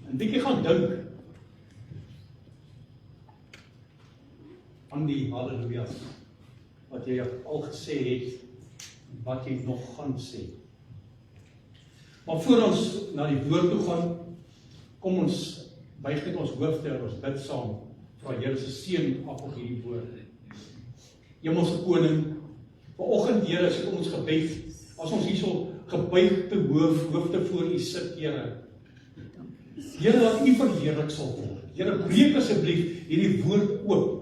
'n bietjie gaan dink aan die halleluja's wat jy al gesê het, en wat jy nog gaan sê. Maar voor ons na die woord toe gaan, kom ons buig net ons hoofde en ons bid saam, vra Here se seën af op hierdie woord. Hemelse Koning, vanoggend Here, as ek ons gebed, as ons hierso gebuigde hoofde voor U sit, Here. Here, dat U verheerlik sal word. Here, breek asseblief hierdie woord oop.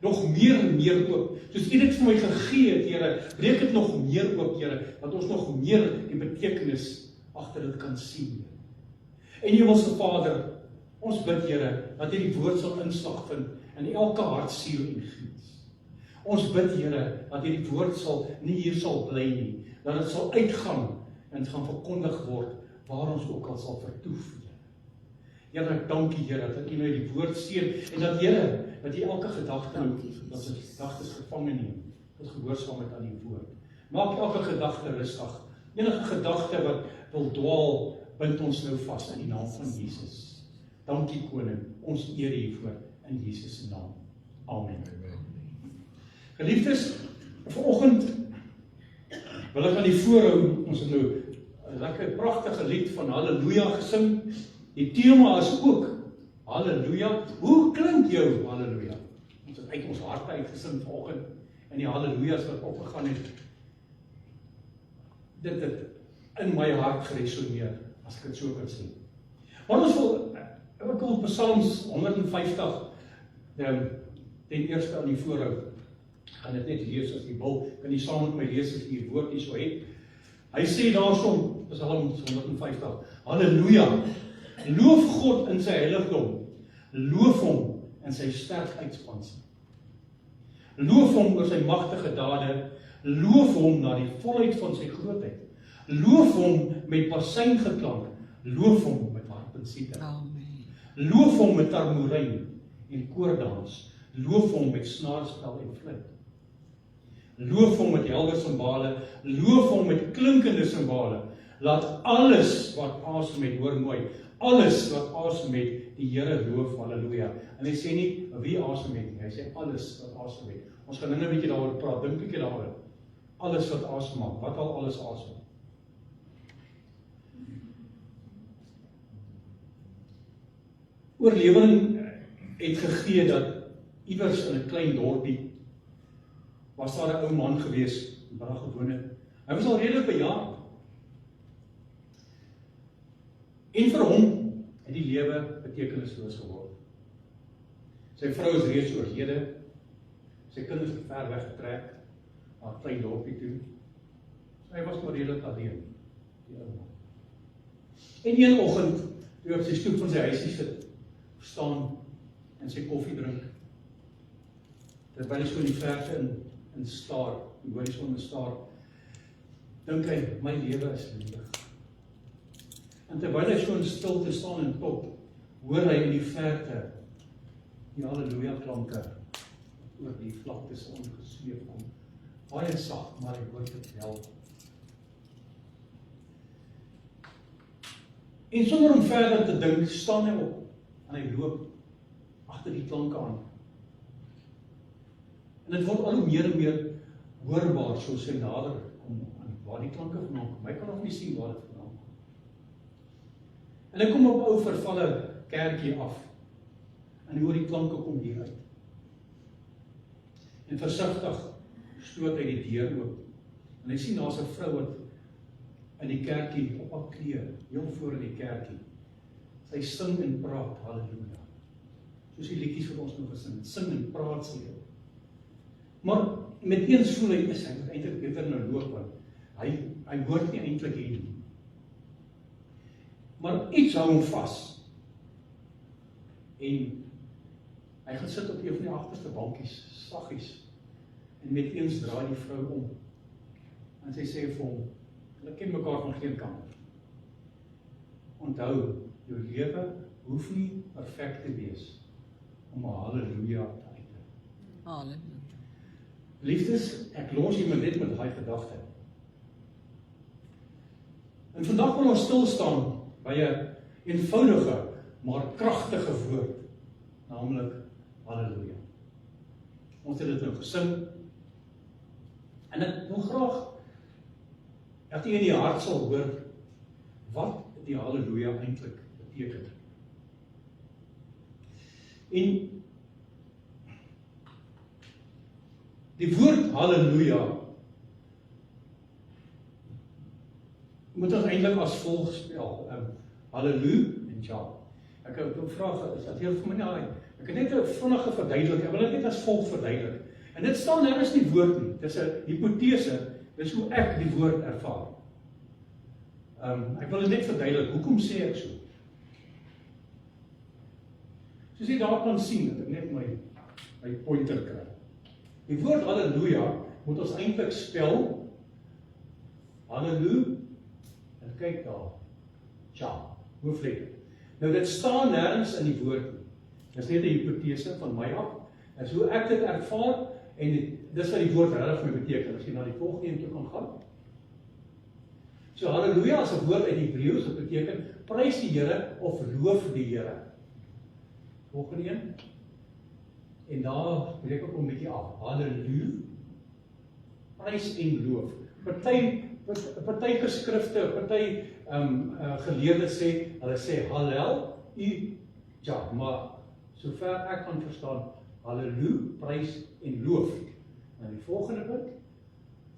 Nog meer en meer oop. Soos U dit vir my gegee het, Here, breek dit nog meer oop, Here, dat ons nog meer die betekenis agter dit kan sien. En Hemelse Vader, ons bid, Here, dat U die woord sal inslag vind in elke hart, siel en gees. Ons bid, Here, dat U die woord nie hier sal bly nie, dat dit sal uitgaan en gaan verkondig word waar ons ook al sal vertoef. Here, ek dank U, Here, dat U nou die woord seën en dat Here, dat U elke gedagte dat sy gedagtes gevange neem, dat gehoorsaamheid aan die woord. Maak elke gedagte rustig. Enige gedagte wat wil dwaal, bind ons nou vas in die naam van Jesus. Dankie Koning, ons eer hiervoor in Jesus se naam. Amen. Geliefdes, vanoggend wil ek aan die voorhou, ons het nou 'n lekker pragtige lied van Halleluja gesing. Die tema is ook Halleluja. Hoe klink jou Halleluja? Ons het uit ons harte uitgesing vanoggend en die Halleluja's wat opgegaan het. Dit het in my hart geresoneer, as ek dit so kan sê. Maar ons wil Psalms 150 ten eerste aan die voorhou. Ek gaan dit net lees as jy wil, kan jy saam met my lees as jy die woord nie so het. Hy sê daarsom, Psalms 150, Halleluja, loof God in sy heiligdom, loof hom in sy sterkheidsspansing. Loof hom oor sy magtige dade, loof hom na die volheid van sy grootheid. Loof hom met bassijngeklank, loof hom met harp en siter. Loof hom met tamboerijn en koordans, loof hom met snaarspel en fluit. Loof hom met helder simbale, loof hom met klinkende simbale. Laat alles wat asem het, hoor mooi, alles wat asem het, die Here loof, halleluja. En hy sê nie wie asem het nie, hy sê alles wat asem het. Ons gaan nou 'n bietjie daaroor praat, dink 'n bietjie daaroor. Alles wat asem maak, wat al alles asem. Oorlewering het gegee dat iewers in 'n klein dorpie was daar 'n ou man gewees, wat daar gewoon het. Hy was al redelik bejaard. En vir hom het die lewe betekenisloos geword. Sy vrou is reeds oorlede, sy kinders het ver weggetrek, na 'n klein dorpie toe. Hy was maar redelik alleen, die ou man. En een oggend, toe op sy stoep van sy huisie sit, staan en sy koffie drink, terwyl hy so in die verte in staar, die horison staar, dink hy, my lewe is leeg. En terwyl hy so in stilte staan en top, hoor hy in die verte die halleluja klanke oor die vlaktes ongesweep kom. Baie sag, maar hy hoor dit wel. En sonder om verder te dink, staan hy op en hy loop agter die klanke aan. En dit word al hoe meer en meer hoorbaar soos hy nader kom aan waar die klanke vandaan kom. Hy kan nog nie sien waar dit vandaan kom. En hy kom op ou vervalle kerkie af en hoor die klanke kom hier uit. En versigtig stoot hy die deur oop en hy sien daar's 'n vrou wat in die kerkie op haar knieë, heel voor in die kerkie. Sy sing en praat halleluja. Soos die liedjies wat ons nou gesing, sing en praat sy. Maar met eens voel hy is hy moet eintlik beter nou loop want hy hoort nie eintlik hier nie. Maar iets hou hom vas. En hy gaan sit op een van die agterste bankies, saggies. En met eens draai die vrou om. En sy sê vir hom, hulle ken mekaar van geen kant. Onthou, jou lewe hoef nie perfek te wees om 'n halleluja te uitdruk. Halleluja. Liefdes, ek los jy net met daai gedagte. En vandag wil ons stil staan by 'n eenvoudige, maar kragtige woord, naamlik Halleluja. Ons het dit nou gesing, en ek wil graag dat jy in die hart sal hoor wat die Halleluja eintlik beteken. En die woord Halleluja moet ons eintlik as volg spel. Halleluja. Ek wil vra, is dat heel vir my nou? Ek het net 'n vinnige verduidelik, ek wil dit net as volg verduidelik. En dit staan nergens die woord nie, dis 'n hipotese, dis hoe ek die woord ervaar. Ek wil dit net verduidelik, hoekom sê ek so? Soos jy daar kan sien, dat ek net my pointer kry. Die woord Halleluja moet ons eintlik spel, Halleluja, en kyk daar, tja, hoofletter. Nou dit staan nergens in die woord nie. Dit is net 'n hipotese van my af. En so ek dit ervaar, en dis wat die woord regtig vir my beteken, as jy na die volgende een toe kan gaan. So Halleluja is 'n woord uit Hebreëus, wat beteken, prys die Here of loof die Here. Volgende een. En daar breek ek 'n bietjie af. Halleluja, prys en loof. Party geskrifte, party geleerdes sê, hulle sê Halleluja, maar sover ek kan verstaan, Halleluja, prys en loof. En die volgende punt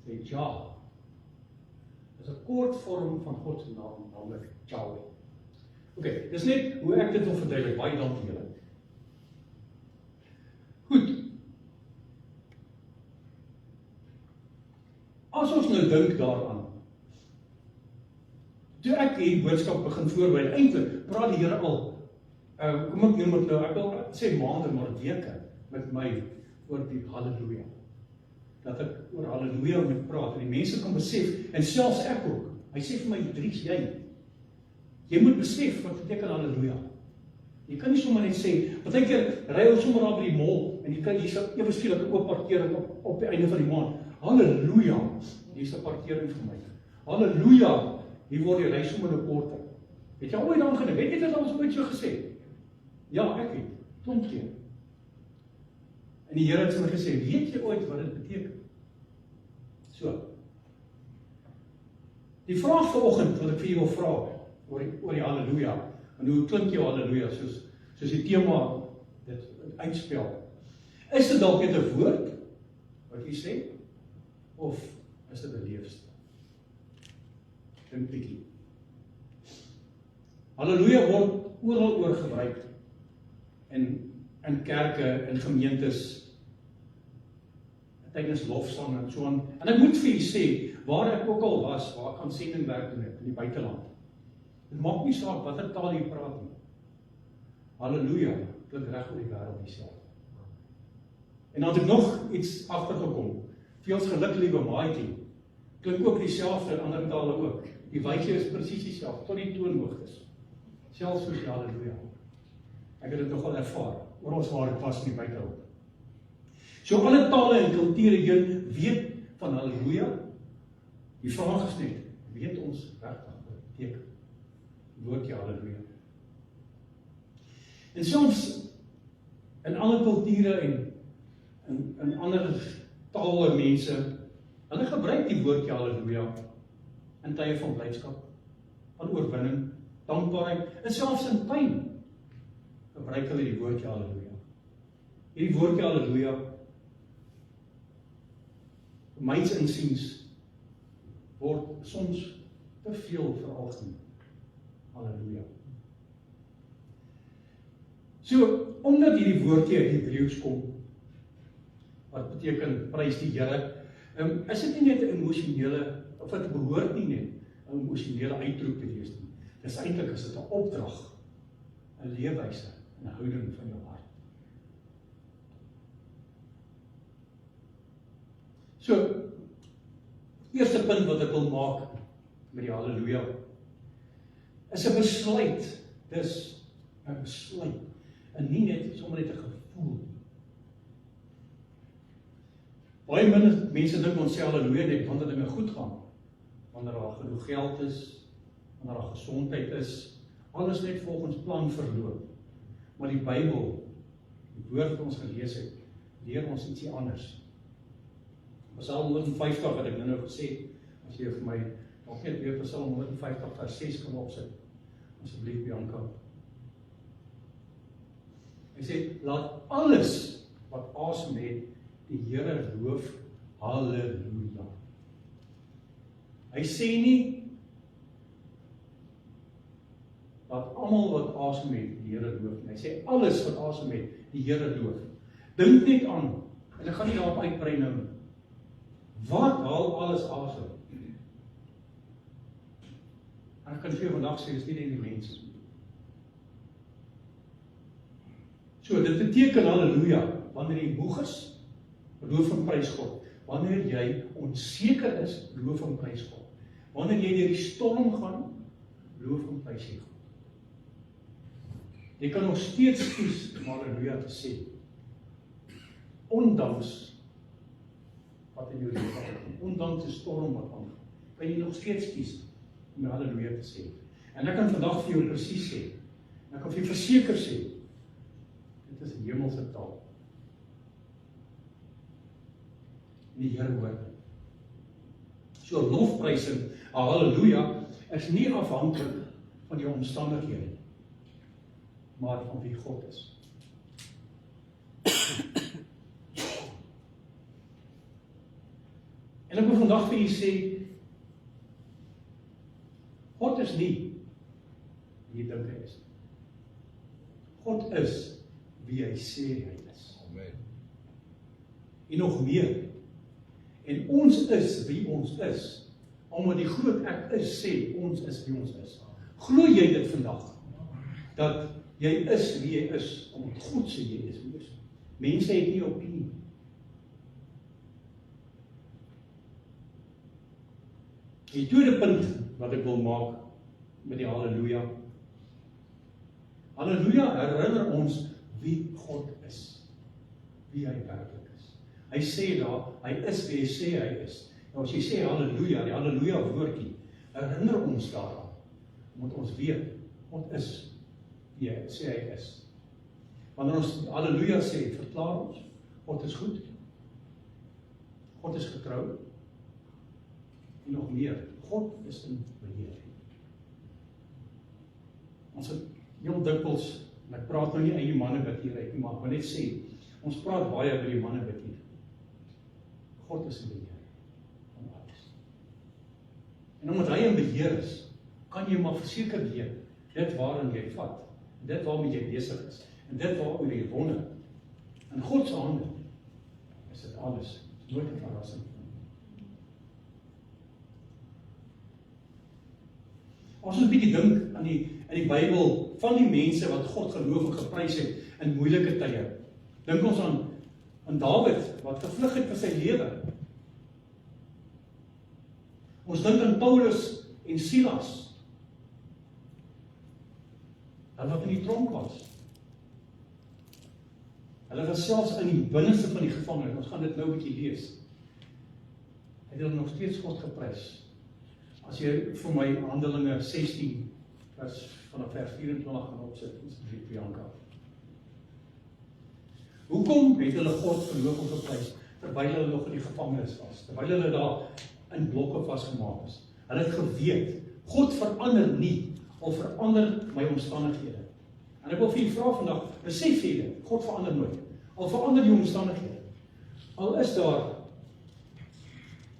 sê Ja. Dit is 'n kort vorm van God se naam, naamlik Yahweh. Ok, dis net hoe ek dit wil verduidelik, baie dankie julle. Goed. As ons nou dink daaraan, toe ek hierdie boodskap begin voorberei, eintlik praat die Here al, kom ek noem dit nou, ek wil sê maande, maar weke, met my oor die Halleluja. Dat ek oor Halleluja moet praat, en die mense kan besef, en selfs ek ook. Hy sê vir my, Dries, jy moet besef wat beteken Halleluja. Jy kan nie sommer net sê, partykeer ry ons sommer daar by die mall, en jy kan hier so ewe skielik 'n oop parkering op die einde van die maand. Halleluja, hier is 'n parkering vir my. Halleluja, hier word die reis sommer nou korter. Het jy ooit daaraan gedink? Het jy dit al ooit so gesê? Ja, ek het, klomp keer. En die Here het vir my gesê, weet jy ooit wat dit beteken? So. Die vraag vanoggend wat ek vir jou wil vra, oor die Halleluja, en hoe klink jou Halleluja, soos die tema dit uitspel. Is dit dalk net 'n woord, wat jy sê, of is dit 'n leefstyl? Dink bietjie. Halleluja word oral oor gebruik, in kerke, in gemeentes, tydens lofsang en so aan. En ek moet vir julle sê, waar ek ook al was, waar ek aan sendingwerk doen het, in die buiteland. Dit maak nie saak watter taal jy praat nie. Halleluja, klink reg oor die wêreld dieselfde. En dan het ek nog iets agtergekom. Veels geluk, liewe maatjie, klink ook dieselfde in ander tale ook. Die wysie is presies dieselfde, tot die toonhoogtes. Selfs soos die Halleluja. Ek het dit nogal ervaar, oor ons waar ek was in die buiteland. So alle tale en kulture heen weet van Halleluja. Die vraag is net, weet ons regtig wat dit beteken? Woordjie Halleluja. En soms in alle kulture en in ander tale mense, hulle gebruik die woordjie Halleluja in tye van blydskap, van oorwinning, dankbaarheid, en selfs in pyn gebruik hulle die woordjie Halleluja. Hierdie woordjie Halleluja, myns insiens, word soms te veel veralgemeen. Halleluja. So, omdat hierdie woordjie uit Hebreëus kom, wat beteken prys die Here, is dit nie net 'n emosionele, of dit behoort nie net 'n emosionele uitroep te wees nie. Dis eintlik is dit 'n opdrag, 'n leefwyse, 'n houding van jou hart. So, eerste punt wat ek wil maak met die Halleluja, is 'n besluit. Dis 'n besluit, en nie net sommer net 'n gevoel. Baie mense dink ons sê Halleluja net wanneer dinge goed gaan, wanneer daar genoeg geld is, wanneer daar gesondheid is, alles net volgens plan verloop. Maar die Bybel, die woord wat ons gelees het, leer ons ietsie anders. Psalm 150 wat ek nou gesê, as jy vir my nog net weer Psalm 150 vers 6 kan opsit, asseblief Bianca. Hy sê, laat alles wat asem het, die Here loof, halleluja. Hy sê nie, laat almal wat asem het, die Here loof. Hy sê, alles wat asem het, die Here loof. Dink net aan, en ek gaan nie daarop uitbrei nou, wat haal alles asem? En ek kan vir vandag sê, is nie die mense. So, dit beteken halleluja, wanneer jy moeg is, loof en prys God. Wanneer jy onseker is, loof en prys God. Wanneer jy deur die storm gaan, loof en prys jy God. Jy kan nog steeds kies om halleluja te sê, ondanks wat in jou lewe aangaan, ondanks die storm wat aangaan, kan jy nog steeds kies om halleluja te sê. En ek kan vandag vir jou presies sê, en ek kan vir jou verseker sê, dit is 'n hemelse taal. Die Here hoor. So lofprysing, halleluja, is nie afhanklik van die omstandighede, maar van wie God is. En ek wil vandag vir julle sê, God is nie wie jy dink hy is. God is wie hy sê hy is. Amen. En nog meer. En ons is wie ons is, omdat die groot ek is sê, ons is wie ons is. Glo jy dit vandag? Dat jy is wie jy is, omdat God sê jy is wie jy is. Mense het nie opinie. Die tweede punt wat ek wil maak met die halleluja. Halleluja herinner ons wie God is. Wie hy werklik is. Hy sê daar, hy is wie hy sê hy is. Nou as jy sê halleluja, die halleluja woordjie, herinner ons daaraan. Moet ons weet, God is wie hy sê hy is. Wanneer ons halleluja sê, verklaar ons, God is goed. God is getrou. En nog meer, God is in beheer. Ons het heel dikwels, en ek praat nou nie uit die mannebid hier uit, maar ek wil net sê, ons praat baie by die mannebid hier. God is in beheer van alles. En omdat hy in beheer is, kan jy maar verseker weet, dit waarin jy vat, dit waarmee jy besig is, en dit waaroor jy wonder, in God se hande, is dit alles, nooit 'n verrassing. As ons 'n bietjie dink aan die Bybel, van die mense wat God geloof en geprys het in moeilike tye, dink ons aan Dawid, wat gevlug het vir sy lewe. Ons dink aan Paulus en Silas, hulle wat in die tronk was. Hulle was selfs in die binneste van die gevangenis, ons gaan dit nou 'n bietjie lees. Het hulle nog steeds God geprys. As jy vir my Handelinge 16, vanaf vers 24 gaan opsit, asseblief Bianca. Hoekom het hulle God geloof en geprys, terwyl hulle nog in die gevangenis was, terwyl hulle daar in blokke vasgemaak is? Hulle het geweet, God verander nie, al verander my omstandighede. En ek wil vir julle vra vandag, besef jy dit, God verander nooit, al verander die omstandighede. Al is daar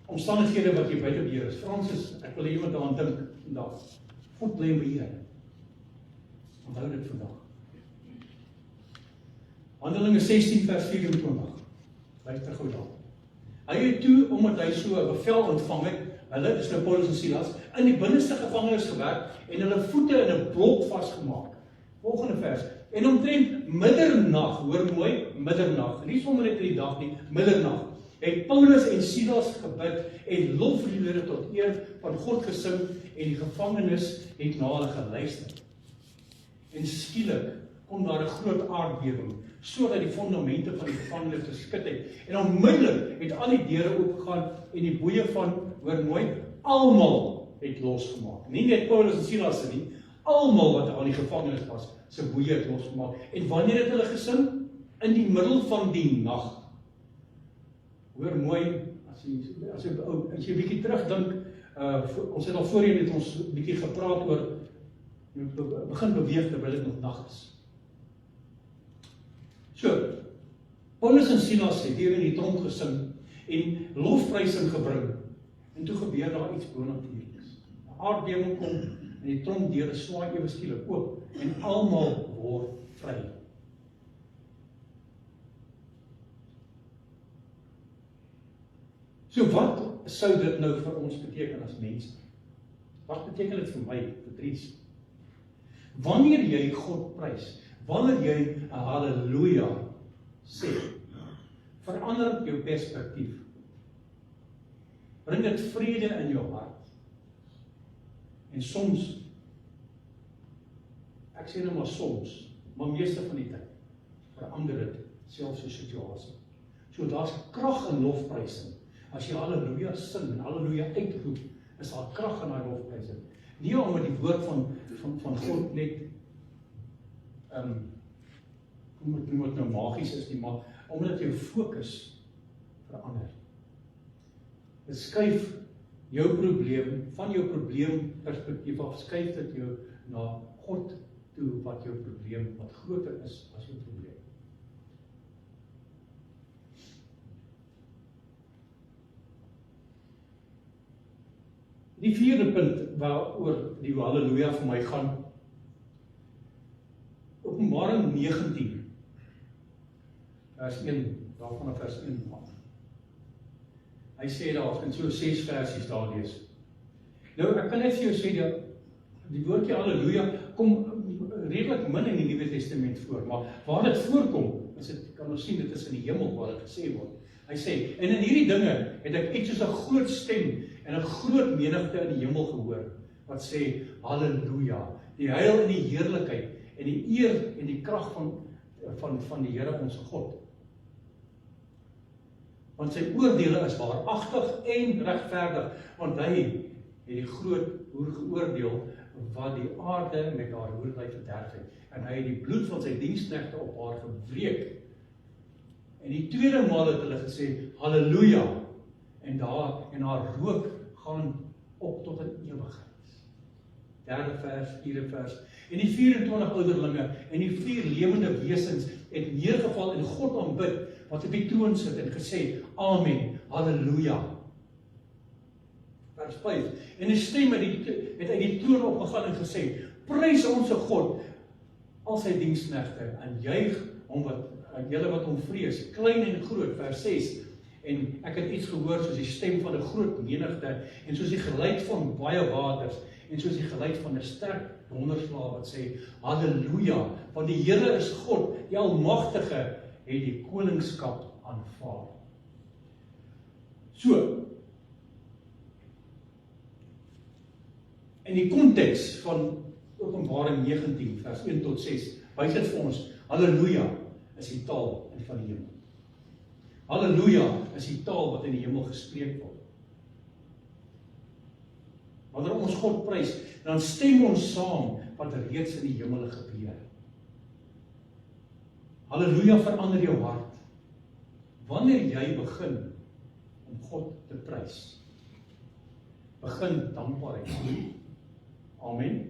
omstandighede wat jy buite beheer is. Fransis, ek wil iemand daaraan dink vandag. God bly in beheer. Onthou dit vandag. Handelinge 16 vers 24. Luister gou daar. Hy het toe, omdat hy so 'n bevel ontvang het, hulle is nou Paulus en Silas, in die binneste gevangenis gewerk en hulle voete in 'n blok vasgemaak. Volgende vers. En omtrent middernag, hoor mooi, middernag, nie sommer net in die dag nie, middernag, het Paulus en Silas gebid en lofliedere tot eer van God gesing en die gevangenis het na hulle geluister. En skielik kom daar 'n groot aardbewing, sodat die fondamente van die gevangenis geskit het. En onmiddellik het al die deure oopgegaan en die boeye van, hoor mooi, almal het losgemaak. Nie net Paulus en Silas nie, almal wat aan die gevangenis was, se boeie het losgemaak. En wanneer het hulle gesing? In die middel van die nag. Hoor mooi, as jy bietjie terugdink, ons het al voorheen het ons bietjie gepraat oor, begin beweeg terwyl dit nog nag is. So, Paulus en Silas het hier in die tronk gesing en lofprysing gebring. En toe gebeur daar iets bonatuurliks. 'n Aardbewing kom en die tronkdeure swaai ewe skielik oop en almal word vry. So wat sou dit nou vir ons beteken as mense? Wat beteken dit vir my, Patrice? Wanneer jy God prys, wanneer jy 'n halleluja sê, verander jou perspektief. Bring dit vrede in jou hart. En soms, ek sê nou maar soms, maar meeste van die tyd, verander dit selfs 'n situasie. So daar's krag in lofprysing. As jy halleluja sing en halleluja uitroep, is daar krag in daai lofprysing. Nie omdat die woord van God net hoe moet dit nou magies is nie, maar omdat jou fokus verander. Dit skuif jou probleem, van jou probleemperspektief af, skuif dit jou na God toe wat jou probleem, wat groter is as jou probleem. Die vierde punt waaroor die halleluja vir my gaan, Openbaring 19, vers 1, daarvan vers 1 maak. Hy sê daar, in so 6 versies daar lees. Nou, ek kan net vir jou sê, die woordjie halleluja kom redelik min in die Nuwe Testament voor, maar waar dit voorkom, kan ons sien, dit is in die hemel waar dit gesê word. Hy sê, en in hierdie dinge het ek iets soos 'n groot stem en 'n groot menigte in die hemel gehoor, wat sê, halleluja, die heil en die heerlikheid, en die eer en die krag van die Here ons God. Want sy oordeele is waaragtig en regverdig, want hy het die groot hoer geoordeel, wat die aarde met haar hoerigheid verderf het, en hy het die bloed van sy diensknegte op haar gebreek. En die tweede maal het hulle gesê, halleluja, en haar rook gaan op tot in ewigheid. Derde vers, vierde vers, en die 24 ouderlinge en die 4 lewende wesens het neergeval en God aanbid, wat op die troon sit en gesê, amen, halleluja. Vers 5, en die stem het uit die troon opgegaan en gesê, prys onze God, al sy diensknegte, en juig hom julle wat hom vrees, klein en groot, vers 6, en ek het iets gehoor soos die stem van 'n groot menigte, en soos die geluid van baie waters, en soos die geluid van 'n sterk donderslag wat sê, halleluja, want die Here is God, die Almagtige, het die koningskap aanvaar. So, in die konteks van Openbaring 19, vers 1 tot 6, wys dit vir ons, halleluja is die taal van die hemel. Halleluja is die taal wat in die hemel gespreek word. Wanneer ons God prys, dan stem ons saam wat reeds in die hemel gebeur. Halleluja verander jou hart. Wanneer jy begin om God te prys, begin dankbaarheid. Amen.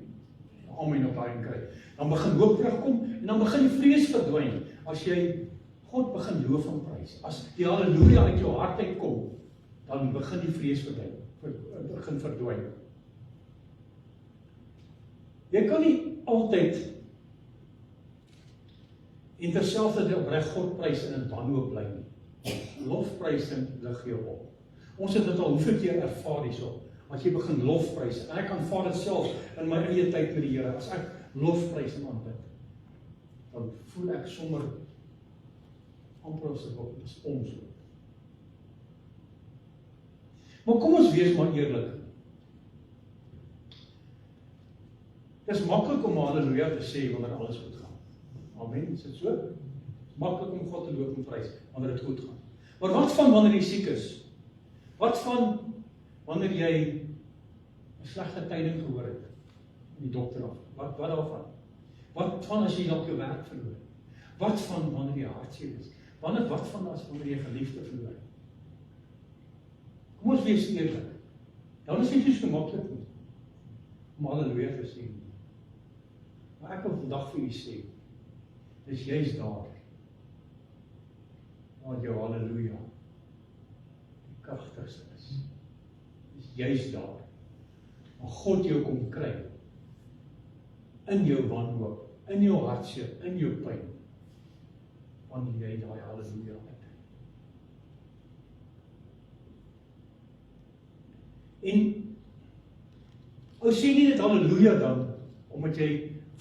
Amen op daai kry. Dan begin hoop terugkom en dan begin die vrees verdwyn. As jy God begin loof en prys, as die halleluja uit jou hart uitkom, dan begin die vrees verdwyn. Jy kan nie altyd en terselfdertyd opreg God prys en in wanhoop bly nie. Lofprysing lig jou op. Ons het dit al hoeveel keer ervaar hierso. As jy begin lofprys, en ek aanvaar dit self in my eie tyd met die Here, as ek lofprys en aanbid, dan voel ek sommer amper as ek op die spons loop. Maar kom ons wees maar eerlik. Dit is maklik om halleluja te sê wanneer alles goed gaan. Amen, is dit so? Het is maklik om God te loof en prys wanneer dit goed gaan. Maar wat van wanneer jy siek is? Wat van wanneer jy 'n slegte tyding gehoor het? die dokter af. Wat daarvan? Wat van as jy dalk jou werk verloor? Wat van wanneer jy hartseer is? Wat van as wanneer jy geliefde verloor? Kom ons wees eerlik. Dan is dit nie so maklik nie om halleluja te sê. Maar ek wil vandag vir u sê, dis juist daar waar jou halleluja die kragtigste is. Dis juist daar waar God jou kom kry in jou wanhoop, in jou hartseer, in jou pyn, wanneer jy daai halleluja het. En ou sê nie dit halleluja dan, omdat jy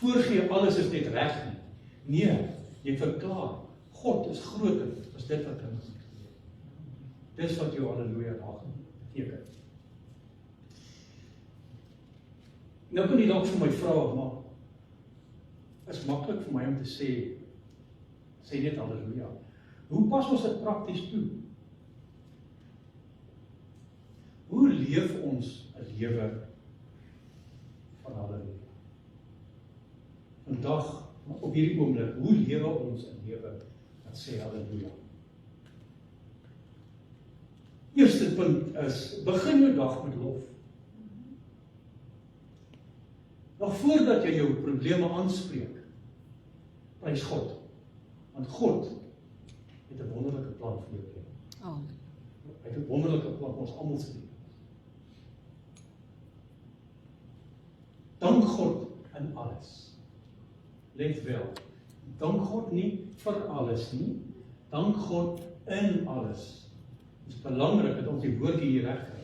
voorgee alles is net reg nie. Nee, jy verklaar, God is groter as dit wat in ons gebeur. Dis wat jou halleluja daar beteken. Nou kan jy dalk vir my vra, maar is maklik vir my om te sê net halleluja. Hoe pas ons dit prakties toe? Hoe leef ons 'n lewe van halleluja? Vandag, op hierdie oomblik, hoe lewe ons 'n lewe wat sê halleluja? Eerste punt is, begin jou dag met lof. Nog voordat jy jou probleme aanspreek, prys God. Want God het 'n wonderlike plan vir jou lewe. Hy het 'n wonderlike plan vir ons almal se lewe. Dank God in alles. Let wel, dank God nie vir alles nie, dank God in alles. Dit is belangrik dat ons die woordjie hier reg kry.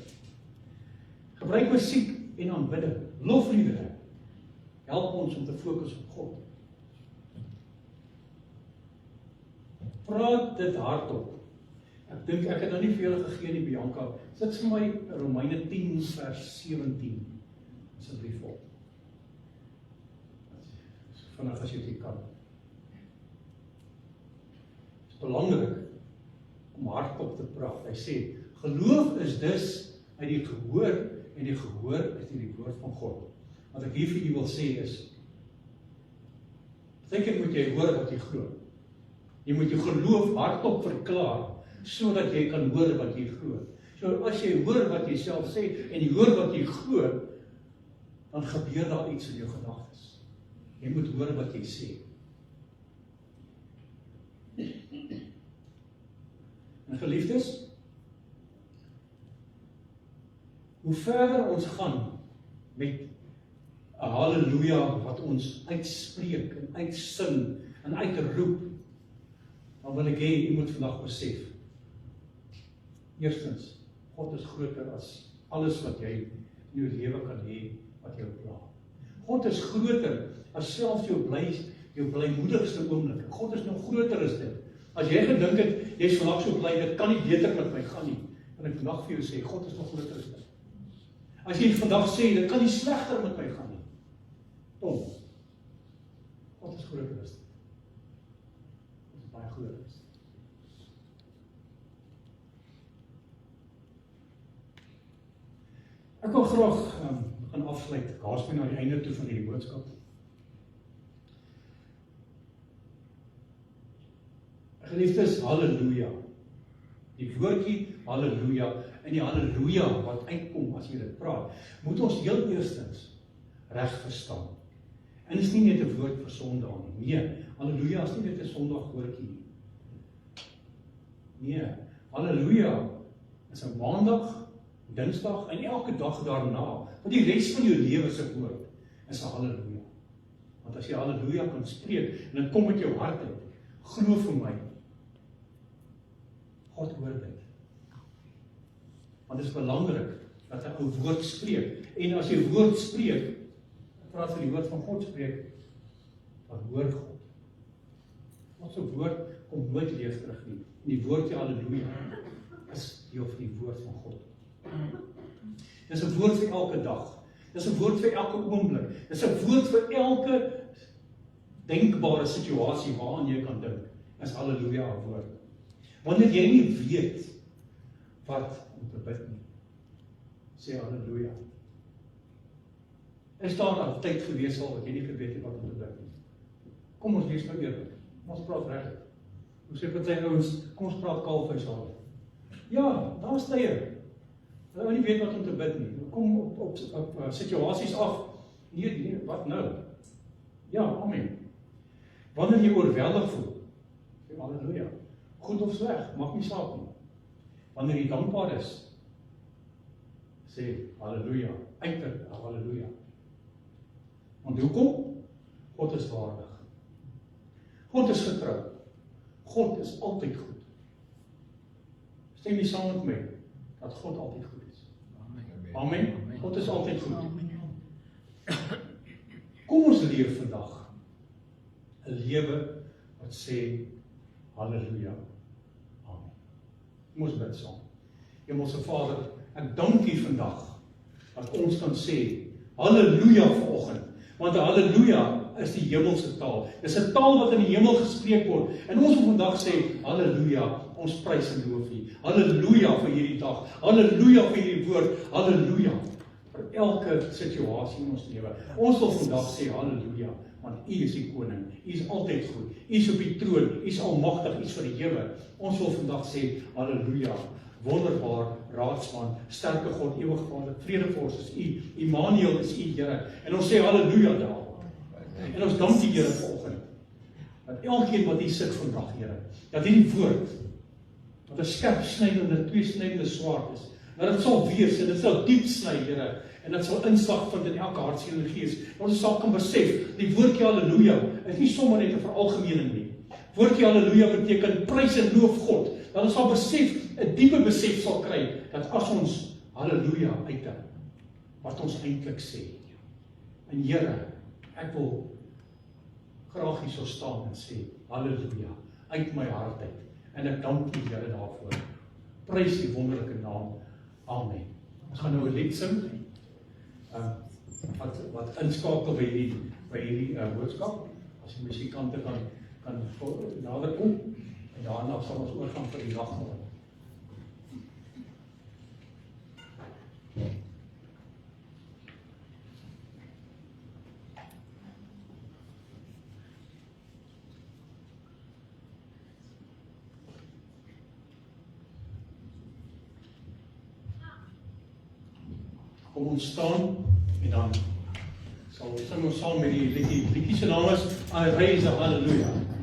Gebruik musiek en aanbidding, lofliedere, help ons om te fokus op God. Praat dit hardop. Ek dink ek het nou nie vir julle gegee nie, Bianca. Sit vir my Romeine 10 vers 17. Asseblief op. Vanaf as jy dit kan. Het is belangrik om hardop te praat. Hy sê, geloof is dus uit die gehoor, en die gehoor is die woord van God. Wat ek hier vir u wil sê is, baie moet jy hoor wat jy glo. Jy moet jou geloof hardop verklaar, sodat jy kan hoor wat jy glo. So as jy hoor wat jy self sê, en jy hoor wat jy glo, dan gebeur daar iets in jou gedagtes. Jy moet hoor wat jy sê. En geliefdes, hoe verder ons gaan met 'n halleluja wat ons uitspreek en uitsing en uitroep, dan wil ek hê, jy moet vandag besef. Eerstens, God is groter as alles wat jy in jou lewe kan hê wat jou pla. God is groter as selfs jou blymoedigste oomblik. God is nog groter as dit. As jy gedink het, jy is vandag so bly, dit kan nie beter met my gaan nie, kan ek vandag vir jou sê, God is nog groter as dit. As jy vandag sê, dit kan nie slegter met my gaan nie, Tom, God is groter as dit. God is baie groter as dit. Ek wil graag begin afsluit, haast my na die einde toe van hierdie boodskap. Geliefdes, halleluja. Die woordjie halleluja en die halleluja wat uitkom as jy dit praat, moet ons heel eerstens reg verstaan. En dit is nie net 'n woord vir Sondag nie. Nee, halleluja is nie net 'n Sondag woordjie nie. Nee, halleluja is 'n Maandag, Dinsdag en elke dag daarna, want die res van jou lewe se woord is 'n halleluja. Want as jy halleluja kan spreek en dit kom met jou hart uit, glo vir my, God hoor dit. Want dit is belangrik dat 'n ou woord spreek. En as jy woord spreek, praat van die woord van God spreek, dan hoor God. God se woord kom nooit leeg terug nie. En die woordjie halleluja is deel van die woord van God. Dis 'n woord vir elke dag. Dis 'n woord vir elke oomblik. Dis 'n woord vir elke denkbare situasie waaraan jy kan dink. Is halleluja 'n woord. Wanneer jy nie weet wat om te bid nie, sê halleluja. Is daar 'n tyd gewees al wat jy nie geweet het wat om te bid nie? Kom ons wees nou eerlik. Ons praat reg. Ons sê party ouens, kom ons praat kalfhuisale. Ja, daar's tye. Hulle nie weet wat om te bid nie. Kom op situasies af. Nee, wat nou? Ja, amen. Wanneer jy oorweldig voel, sê halleluja. Goed of sleg, maak nie saak nie. Wanneer jy dankbaar is, sê halleluja. Uitdruk halleluja. Want hoekom? God is waardig. God is getrou. God is altyd goed. Stem jy saam met my dat God altyd goed is? Amen. God is altyd goed. Kom ons leef vandag 'n lewe wat sê halleluja. Amen. Kom ons bid saam. Hemelse Vader, ek dank U vandag dat ons kan sê halleluja vanoggend, want halleluja is die hemelse taal. Dis 'n taal wat in die hemel gespreek word. En ons wil vandag sê halleluja, ons prys en loof U. Halleluja vir hierdie dag. Halleluja vir hierdie woord. Halleluja vir elke situasie in ons lewe. Ons wil vandag sê halleluja, want U is die koning. U is altyd goed. U is op die troon. U is almagtig. U is verhewe. Ons wil vandag sê halleluja. Wonderbaar, raadsman, sterke God, ewige Vader, vredevors is U. Immanuel is U, Here. En ons sê halleluja daar. En ons dank die Here vanoggend dat elkeen wat hier sit vandag, Here, dat hierdie woord wat 'n skerp snydende, tweesnydende swaard is, dat dit sal wees en dit sal diep sny, Here, en dit sal inslag vind in elke hart, siel en gees. Ons sal kan besef, die woordjie halleluja is nie sommer net 'n veralgemening nie. Woordjie halleluja beteken prys en loof God. Dat ons sal besef, 'n diepe besef sal kry dat as ons halleluja uitdruk, wat ons eintlik sê. En Here, ek wil graag hier so staan en sê halleluja uit my hart uit. En ek dank U, Here, daarvoor. Prys die wonderlike naam. Amen. Ons gaan nou 'n lied sing wat inskakel by hierdie boodskap. As die musikante kan nader kom en daarna sal ons oorgaan vir die nagmaal. Kom ons staan en dan sal ons sing saam met die liedjie. Die liedjie se naam is I Raise a Hallelujah.